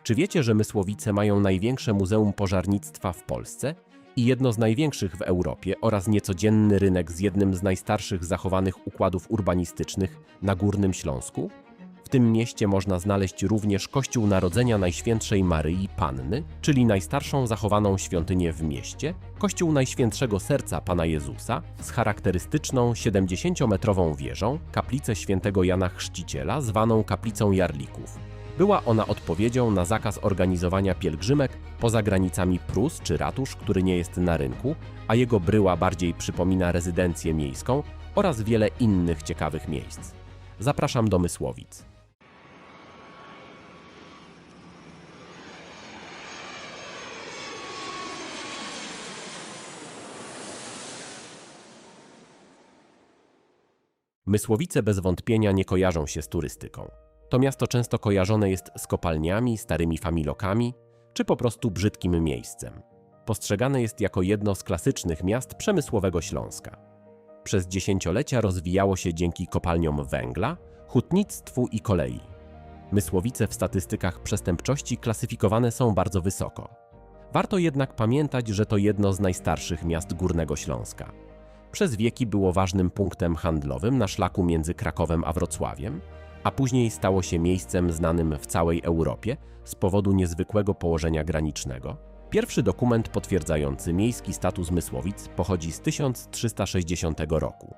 Czy wiecie, że Mysłowice mają największe muzeum pożarnictwa w Polsce i jedno z największych w Europie oraz niecodzienny rynek z jednym z najstarszych zachowanych układów urbanistycznych na Górnym Śląsku? W tym mieście można znaleźć również Kościół Narodzenia Najświętszej Maryi Panny, czyli najstarszą zachowaną świątynię w mieście, Kościół Najświętszego Serca Pana Jezusa z charakterystyczną 70-metrową wieżą, kaplicę świętego Jana Chrzciciela zwaną Kaplicą Jarlików. Była ona odpowiedzią na zakaz organizowania pielgrzymek poza granicami Prus czy ratusz, który nie jest na rynku, a jego bryła bardziej przypomina rezydencję miejską oraz wiele innych ciekawych miejsc. Zapraszam do Mysłowic. Mysłowice bez wątpienia nie kojarzą się z turystyką. To miasto często kojarzone jest z kopalniami, starymi familokami, czy po prostu brzydkim miejscem. Postrzegane jest jako jedno z klasycznych miast przemysłowego Śląska. Przez dziesięciolecia rozwijało się dzięki kopalniom węgla, hutnictwu i kolei. Mysłowice w statystykach przestępczości klasyfikowane są bardzo wysoko. Warto jednak pamiętać, że to jedno z najstarszych miast Górnego Śląska. Przez wieki było ważnym punktem handlowym na szlaku między Krakowem a Wrocławiem, a później stało się miejscem znanym w całej Europie z powodu niezwykłego położenia granicznego. Pierwszy dokument potwierdzający miejski status Mysłowic pochodzi z 1360 roku.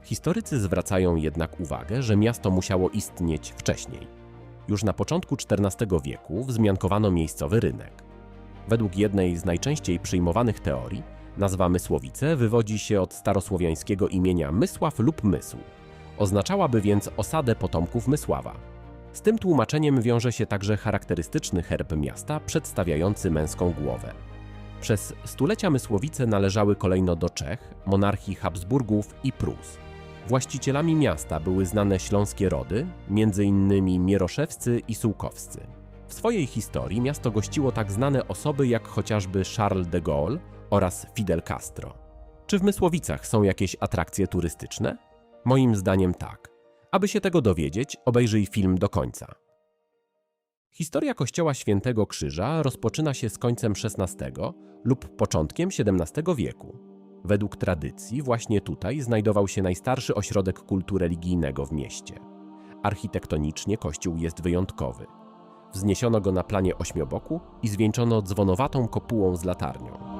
Historycy zwracają jednak uwagę, że miasto musiało istnieć wcześniej. Już na początku XIV wieku wzmiankowano miejscowy rynek. Według jednej z najczęściej przyjmowanych teorii, nazwa Mysłowice wywodzi się od starosłowiańskiego imienia Mysław lub Mysł. Oznaczałaby więc osadę potomków Mysława. Z tym tłumaczeniem wiąże się także charakterystyczny herb miasta przedstawiający męską głowę. Przez stulecia Mysłowice należały kolejno do Czech, monarchii Habsburgów i Prus. Właścicielami miasta były znane śląskie rody, m.in. Mieroszewscy i Sułkowscy. W swojej historii miasto gościło tak znane osoby jak chociażby Charles de Gaulle oraz Fidel Castro. Czy w Mysłowicach są jakieś atrakcje turystyczne? Moim zdaniem tak. Aby się tego dowiedzieć, obejrzyj film do końca. Historia Kościoła Świętego Krzyża rozpoczyna się z końcem XVI lub początkiem XVII wieku. Według tradycji właśnie tutaj znajdował się najstarszy ośrodek kultu religijnego w mieście. Architektonicznie kościół jest wyjątkowy. Wzniesiono go na planie ośmioboku i zwieńczono dzwonowatą kopułą z latarnią.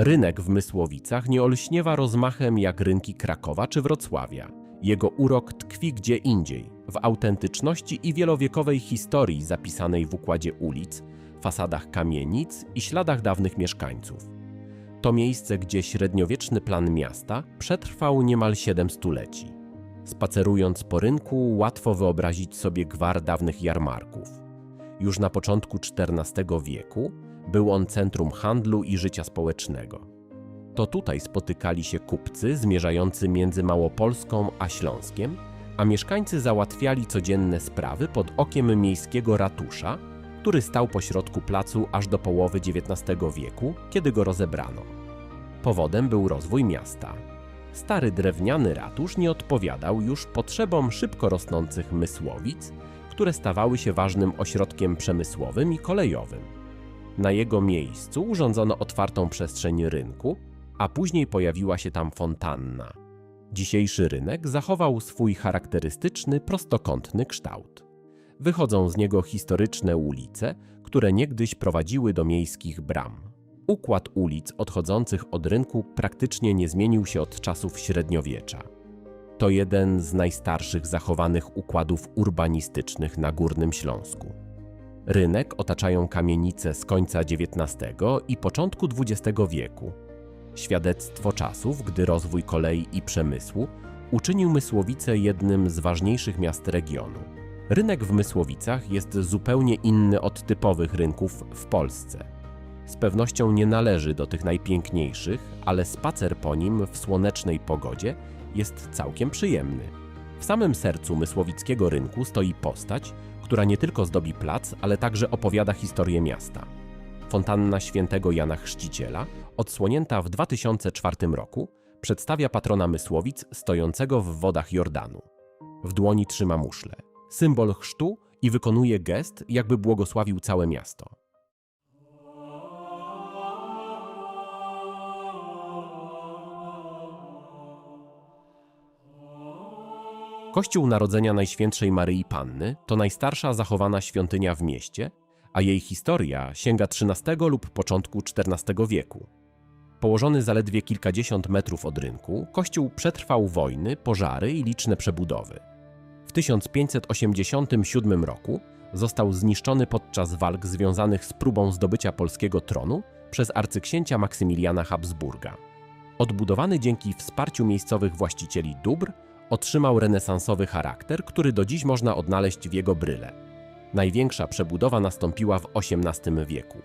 Rynek w Mysłowicach nie olśniewa rozmachem jak rynki Krakowa czy Wrocławia. Jego urok tkwi gdzie indziej, w autentyczności i wielowiekowej historii zapisanej w układzie ulic, fasadach kamienic i śladach dawnych mieszkańców. To miejsce, gdzie średniowieczny plan miasta przetrwał niemal 7 stuleci. Spacerując po rynku, łatwo wyobrazić sobie gwar dawnych jarmarków. Już na początku XIV wieku był on centrum handlu i życia społecznego. To tutaj spotykali się kupcy zmierzający między Małopolską a Śląskiem, a mieszkańcy załatwiali codzienne sprawy pod okiem miejskiego ratusza, który stał pośrodku placu aż do połowy XIX wieku, kiedy go rozebrano. Powodem był rozwój miasta. Stary drewniany ratusz nie odpowiadał już potrzebom szybko rosnących Mysłowic, które stawały się ważnym ośrodkiem przemysłowym i kolejowym. Na jego miejscu urządzono otwartą przestrzeń rynku, a później pojawiła się tam fontanna. Dzisiejszy rynek zachował swój charakterystyczny, prostokątny kształt. Wychodzą z niego historyczne ulice, które niegdyś prowadziły do miejskich bram. Układ ulic odchodzących od rynku praktycznie nie zmienił się od czasów średniowiecza. To jeden z najstarszych zachowanych układów urbanistycznych na Górnym Śląsku. Rynek otaczają kamienice z końca XIX i początku XX wieku. Świadectwo czasów, gdy rozwój kolei i przemysłu uczynił Mysłowice jednym z ważniejszych miast regionu. Rynek w Mysłowicach jest zupełnie inny od typowych rynków w Polsce. Z pewnością nie należy do tych najpiękniejszych, ale spacer po nim w słonecznej pogodzie jest całkiem przyjemny. W samym sercu mysłowickiego rynku stoi postać, która nie tylko zdobi plac, ale także opowiada historię miasta. Fontanna świętego Jana Chrzciciela, odsłonięta w 2004 roku, przedstawia patrona Mysłowic stojącego w wodach Jordanu. W dłoni trzyma muszlę, symbol chrztu, i wykonuje gest, jakby błogosławił całe miasto. Kościół Narodzenia Najświętszej Maryi Panny to najstarsza zachowana świątynia w mieście, a jej historia sięga XIII lub początku XIV wieku. Położony zaledwie kilkadziesiąt metrów od rynku, kościół przetrwał wojny, pożary i liczne przebudowy. W 1587 roku został zniszczony podczas walk związanych z próbą zdobycia polskiego tronu przez arcyksięcia Maksymiliana Habsburga. Odbudowany dzięki wsparciu miejscowych właścicieli dóbr, otrzymał renesansowy charakter, który do dziś można odnaleźć w jego bryle. Największa przebudowa nastąpiła w XVIII wieku.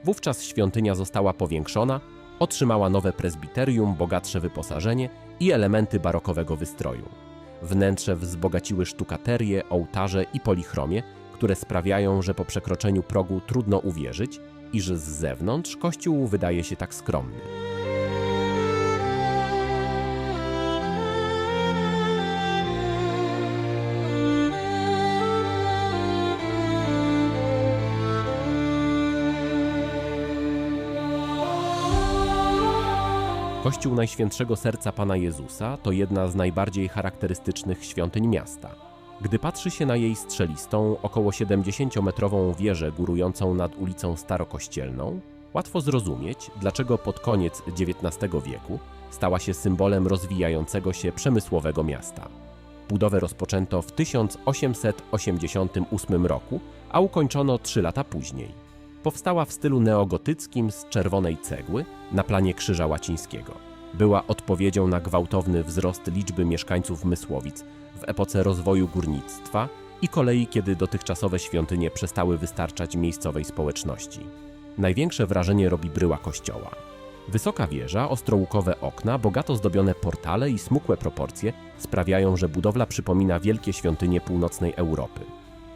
Wówczas świątynia została powiększona, otrzymała nowe prezbiterium, bogatsze wyposażenie i elementy barokowego wystroju. Wnętrze wzbogaciły sztukaterię, ołtarze i polichromię, które sprawiają, że po przekroczeniu progu trudno uwierzyć, iż z zewnątrz kościół wydaje się tak skromny. Kościół Najświętszego Serca Pana Jezusa to jedna z najbardziej charakterystycznych świątyń miasta. Gdy patrzy się na jej strzelistą, około 70-metrową wieżę górującą nad ulicą Starokościelną, łatwo zrozumieć, dlaczego pod koniec XIX wieku stała się symbolem rozwijającego się przemysłowego miasta. Budowę rozpoczęto w 1888 roku, a ukończono 3 lata później. Powstała w stylu neogotyckim z czerwonej cegły na planie Krzyża Łacińskiego. Była odpowiedzią na gwałtowny wzrost liczby mieszkańców Mysłowic w epoce rozwoju górnictwa i kolei, kiedy dotychczasowe świątynie przestały wystarczać miejscowej społeczności. Największe wrażenie robi bryła kościoła. Wysoka wieża, ostrołukowe okna, bogato zdobione portale i smukłe proporcje sprawiają, że budowla przypomina wielkie świątynie północnej Europy.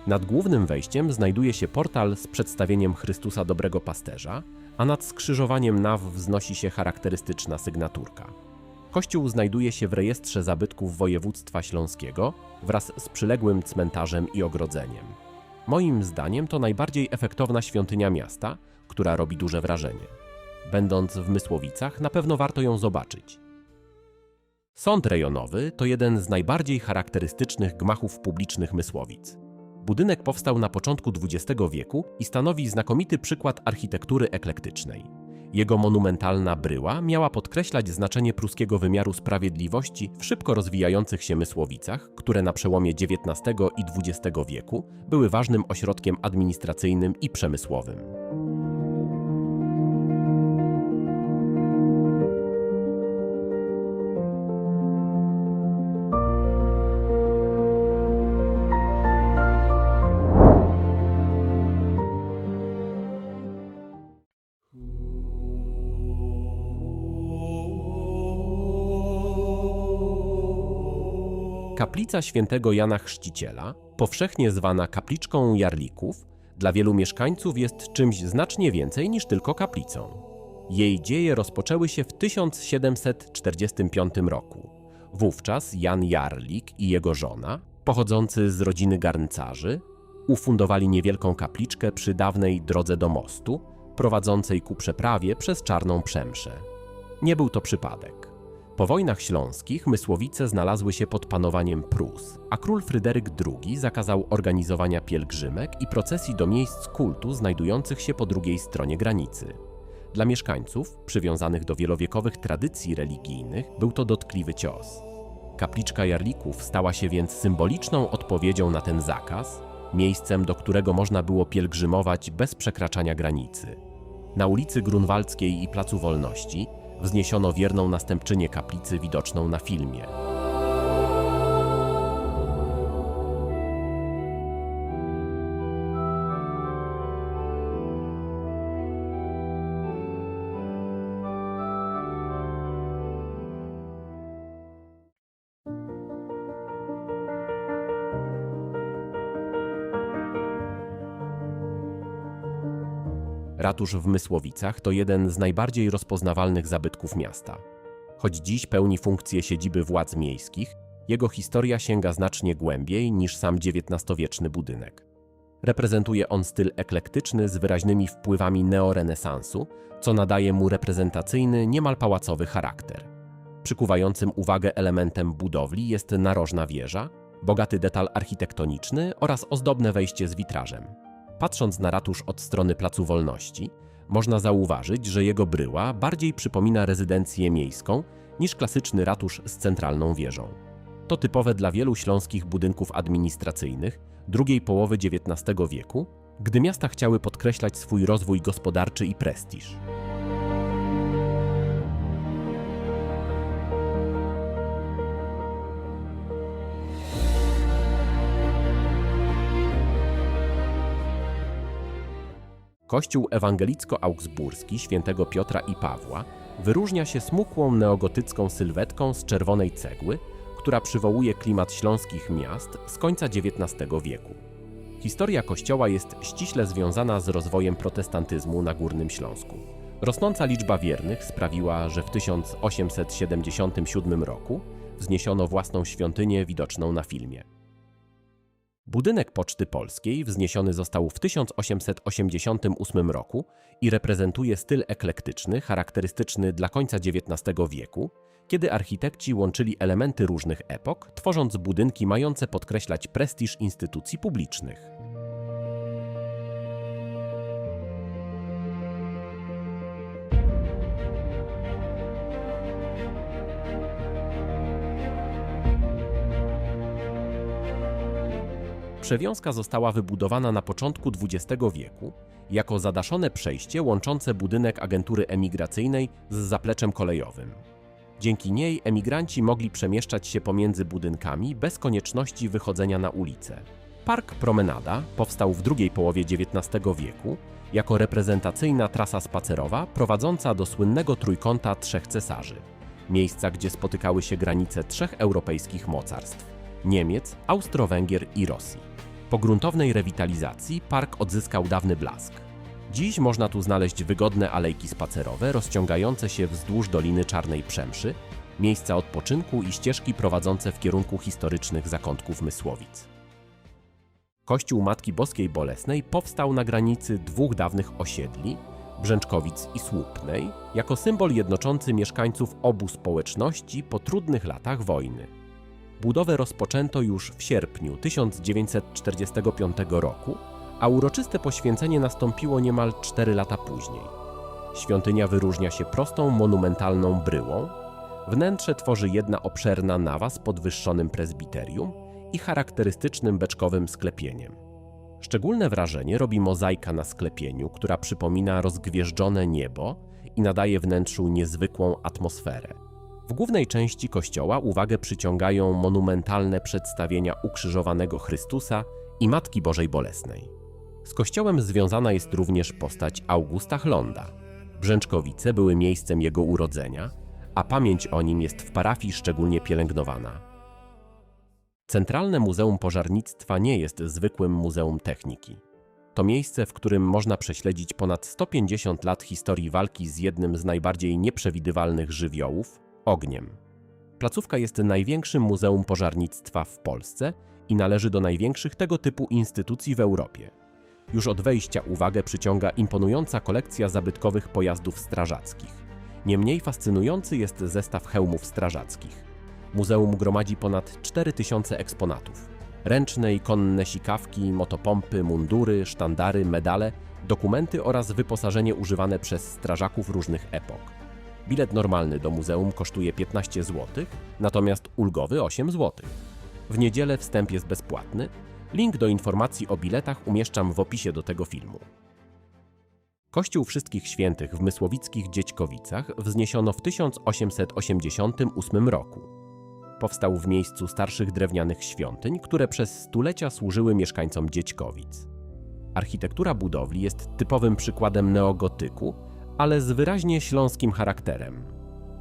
Nad głównym wejściem znajduje się portal z przedstawieniem Chrystusa Dobrego Pasterza, a nad skrzyżowaniem naw wznosi się charakterystyczna sygnaturka. Kościół znajduje się w rejestrze zabytków województwa śląskiego wraz z przyległym cmentarzem i ogrodzeniem. Moim zdaniem to najbardziej efektowna świątynia miasta, która robi duże wrażenie. Będąc w Mysłowicach, na pewno warto ją zobaczyć. Sąd rejonowy to jeden z najbardziej charakterystycznych gmachów publicznych Mysłowic. Budynek powstał na początku XX wieku i stanowi znakomity przykład architektury eklektycznej. Jego monumentalna bryła miała podkreślać znaczenie pruskiego wymiaru sprawiedliwości w szybko rozwijających się Mysłowicach, które na przełomie XIX i XX wieku były ważnym ośrodkiem administracyjnym i przemysłowym. Kaplica świętego Jana Chrzciciela, powszechnie zwana kapliczką Jarlików, dla wielu mieszkańców jest czymś znacznie więcej niż tylko kaplicą. Jej dzieje rozpoczęły się w 1745 roku. Wówczas Jan Jarlik i jego żona, pochodzący z rodziny garncarzy, ufundowali niewielką kapliczkę przy dawnej drodze do mostu, prowadzącej ku przeprawie przez Czarną Przemszę. Nie był to przypadek. Po wojnach śląskich Mysłowice znalazły się pod panowaniem Prus, a król Fryderyk II zakazał organizowania pielgrzymek i procesji do miejsc kultu znajdujących się po drugiej stronie granicy. Dla mieszkańców, przywiązanych do wielowiekowych tradycji religijnych, był to dotkliwy cios. Kapliczka Jarlików stała się więc symboliczną odpowiedzią na ten zakaz, miejscem, do którego można było pielgrzymować bez przekraczania granicy. Na ulicy Grunwaldzkiej i Placu Wolności wzniesiono wierną następczynię kaplicy widoczną na filmie. Ratusz w Mysłowicach to jeden z najbardziej rozpoznawalnych zabytków miasta. Choć dziś pełni funkcję siedziby władz miejskich, jego historia sięga znacznie głębiej niż sam XIX-wieczny budynek. Reprezentuje on styl eklektyczny z wyraźnymi wpływami neorenesansu, co nadaje mu reprezentacyjny, niemal pałacowy charakter. Przykuwającym uwagę elementem budowli jest narożna wieża, bogaty detal architektoniczny oraz ozdobne wejście z witrażem. Patrząc na ratusz od strony Placu Wolności, można zauważyć, że jego bryła bardziej przypomina rezydencję miejską niż klasyczny ratusz z centralną wieżą. To typowe dla wielu śląskich budynków administracyjnych drugiej połowy XIX wieku, gdy miasta chciały podkreślać swój rozwój gospodarczy i prestiż. Kościół ewangelicko-augsburski świętego Piotra i Pawła wyróżnia się smukłą neogotycką sylwetką z czerwonej cegły, która przywołuje klimat śląskich miast z końca XIX wieku. Historia kościoła jest ściśle związana z rozwojem protestantyzmu na Górnym Śląsku. Rosnąca liczba wiernych sprawiła, że w 1877 roku wzniesiono własną świątynię widoczną na filmie. Budynek Poczty Polskiej wzniesiony został w 1888 roku i reprezentuje styl eklektyczny charakterystyczny dla końca XIX wieku, kiedy architekci łączyli elementy różnych epok, tworząc budynki mające podkreślać prestiż instytucji publicznych. Przewiązka została wybudowana na początku XX wieku jako zadaszone przejście łączące budynek agentury emigracyjnej z zapleczem kolejowym. Dzięki niej emigranci mogli przemieszczać się pomiędzy budynkami bez konieczności wychodzenia na ulicę. Park Promenada powstał w drugiej połowie XIX wieku jako reprezentacyjna trasa spacerowa prowadząca do słynnego trójkąta Trzech Cesarzy, miejsca, gdzie spotykały się granice trzech europejskich mocarstw – Niemiec, Austro-Węgier i Rosji. Po gruntownej rewitalizacji park odzyskał dawny blask. Dziś można tu znaleźć wygodne alejki spacerowe rozciągające się wzdłuż Doliny Czarnej Przemszy, miejsca odpoczynku i ścieżki prowadzące w kierunku historycznych zakątków Mysłowic. Kościół Matki Boskiej Bolesnej powstał na granicy dwóch dawnych osiedli, Brzęczkowic i Słupnej, jako symbol jednoczący mieszkańców obu społeczności po trudnych latach wojny. Budowę rozpoczęto już w sierpniu 1945 roku, a uroczyste poświęcenie nastąpiło niemal 4 lata później. Świątynia wyróżnia się prostą, monumentalną bryłą, wnętrze tworzy jedna obszerna nawa z podwyższonym prezbiterium i charakterystycznym beczkowym sklepieniem. Szczególne wrażenie robi mozaika na sklepieniu, która przypomina rozgwieżdżone niebo i nadaje wnętrzu niezwykłą atmosferę. W głównej części kościoła uwagę przyciągają monumentalne przedstawienia ukrzyżowanego Chrystusa i Matki Bożej Bolesnej. Z kościołem związana jest również postać Augusta Chlonda. Brzęczkowice były miejscem jego urodzenia, a pamięć o nim jest w parafii szczególnie pielęgnowana. Centralne Muzeum Pożarnictwa nie jest zwykłym muzeum techniki. To miejsce, w którym można prześledzić ponad 150 lat historii walki z jednym z najbardziej nieprzewidywalnych żywiołów – ogniem. Placówka jest największym muzeum pożarnictwa w Polsce i należy do największych tego typu instytucji w Europie. Już od wejścia uwagę przyciąga imponująca kolekcja zabytkowych pojazdów strażackich. Niemniej fascynujący jest zestaw hełmów strażackich. Muzeum gromadzi ponad 4000 eksponatów. Ręczne i konne sikawki, motopompy, mundury, sztandary, medale, dokumenty oraz wyposażenie używane przez strażaków różnych epok. Bilet normalny do muzeum kosztuje 15 zł, natomiast ulgowy 8 zł. W niedzielę wstęp jest bezpłatny. Link do informacji o biletach umieszczam w opisie do tego filmu. Kościół Wszystkich Świętych w mysłowickich Dziećkowicach wzniesiono w 1888 roku. Powstał w miejscu starszych drewnianych świątyń, które przez stulecia służyły mieszkańcom Dziećkowic. Architektura budowli jest typowym przykładem neogotyku, ale z wyraźnie śląskim charakterem.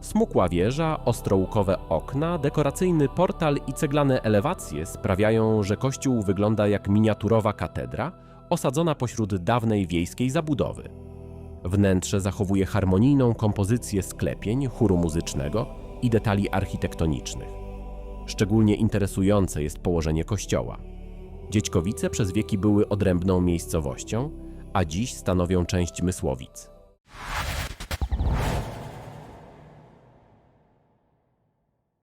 Smukła wieża, ostrołukowe okna, dekoracyjny portal i ceglane elewacje sprawiają, że kościół wygląda jak miniaturowa katedra osadzona pośród dawnej wiejskiej zabudowy. Wnętrze zachowuje harmonijną kompozycję sklepień, chóru muzycznego i detali architektonicznych. Szczególnie interesujące jest położenie kościoła. Dziećkowice przez wieki były odrębną miejscowością, a dziś stanowią część Mysłowic.